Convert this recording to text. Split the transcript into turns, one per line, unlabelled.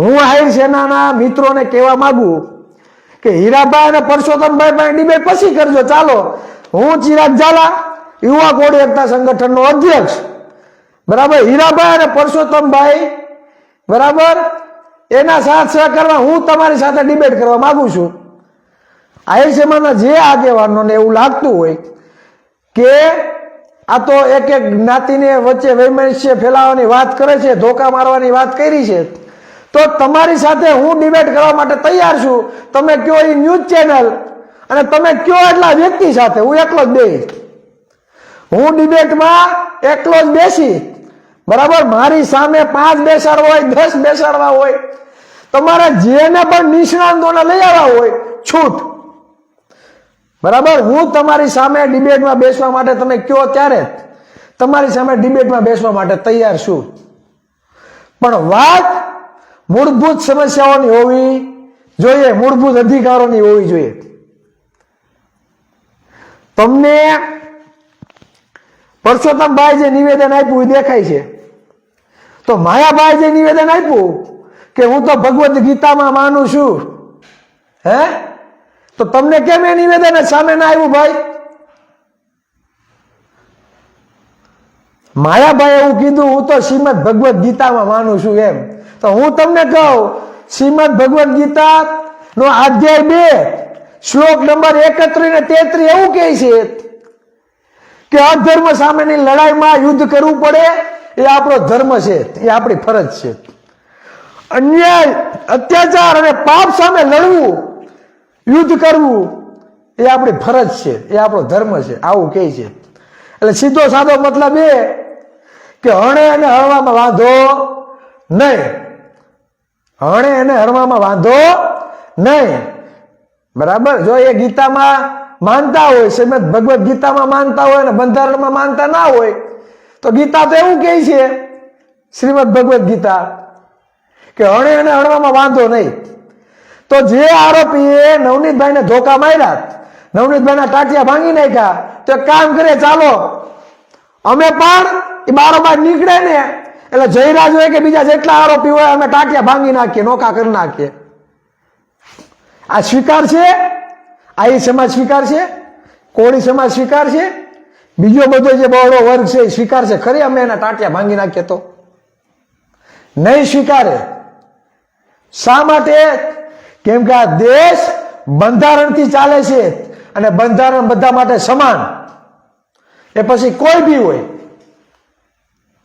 હું આહિર સેનાના મિત્રોને કહેવા માંગુ કે હીરાભાઈ અને પરસોત્તમભાઈ પાસે ડિબેટ પછી કરજો. ચાલો, હું ચિરાગ ઝાલા, યુવા કોળી એકતા સંગઠનનો અધ્યક્ષ, બરાબર, હીરાભાઈ અને પરસોત્તમભાઈ, બરાબર, એના સાથ સહકારમાં હું તમારી સાથે ડિબેટ કરવા માંગુ છું. આહિર સમાજના જે આગેવાનોને એવું લાગતું હોય કે આ તો એક એક જ્ઞાતિને વચ્ચે વૈમનસ્ય ફેલાવવાની વાત કરે છે, ધોકા મારવાની વાત કરી છે, તો તમારી સાથે હું ડિબેટ કરવા માટે તૈયાર છું. તમે કયો એ ન્યૂઝ ચેનલ અને તમે કયો એટલા વ્યક્તિ સાથે, હું એકલો જ બેસીશ. હું ડિબેટમાં એકલો જ બેસી, બરાબર. મારી સામે 5 બેસાડવા હોય, 10 બેસાડવા હોય, તમારે જેને પણ નિષ્ણાંતોને લઈ આવ્યા હોય, છૂટ, બરાબર. હું તમારી સામે ડિબેટમાં બેસવા માટે તમે કયો ત્યારે તમારી સામે ડિબેટમાં બેસવા માટે તૈયાર છું. પણ વાત મૂળભૂત સમસ્યાઓની હોવી જોઈએ, મૂળભૂત અધિકારોની હોવી જોઈએ. તમને પરસોત્તમભાઈ જે નિવેદન આપ્યું એ દેખાય છે, તો માયાભાઈ જે નિવેદન આપ્યું કે હું તો ભગવદ્ ગીતામાં માનું છું, હે, તો તમને કેમ એ નિવેદન સામે ના આવ્યું ભાઈ? માયાભાઈ એવું કીધું હું તો શ્રીમદ ભગવદ્ ગીતામાં માનું છું એમ. તો હું તમને કહું, શ્રીમદ ભગવદ્ ગીતા નો અધ્યાય 2 શ્લોક નંબર 31 ને 33 એવું કહે છે કે અધર્મ સામેની લડાઈમાં યુદ્ધ કરવું પડે એ આપણો ધર્મ છે, એ આપણી ફરજ છે. અન્યાય, અત્યાચાર અને પાપ સામે લડવું, યુદ્ધ કરવું એ આપણી ફરજ છે, એ આપણો ધર્મ છે, આવું કહે છે. એટલે સીધો સાદો મતલબ એ કે હણે અને હળવામાં વાંધો નહીં, હણે અને હળવામાં વાંધો નહીં, બરાબર. જો એ ગીતામાં માનતા હોય, શ્રીમદ ભગવદ્ ગીતામાં માનતા હોય અને બંધારણમાં માનતા ના હોય, તો ગીતા તો એવું કહે છે, શ્રીમદ ભગવદ્ ગીતા, કે હણે અને હળવામાં વાંધો નહીં. તો જે આરોપીએ નવનીતભાઈને ધોકા માર્યા, નવનીતભાઈના ટાટિયા ભાંગી નાખ્યા, તો કામ કરે, ચાલો અમે પણ એ બારોબાર નીકળે ને એટલે જયરાજ હોય કે બીજા જેટલા આરોપી હોય અમે ટાટિયા ભાંગી નાખીએ, નોકા કરી નાખીએ. આ સ્વીકાર છે? આહિર સમાજ સ્વીકાર છે? કોળી સમાજ સ્વીકાર છે? બીજો બધો જે બહોળો વર્ગ છે એ સ્વીકાર છે ખરી અમે એના ટાટિયા ભાંગી નાખીએ? તો નહીં સ્વીકારે. શા માટે? કેમ કે આ દેશ બંધારણથી ચાલે છે અને બંધારણ બધા માટે સમાન. એ પછી કોઈ બી હોય,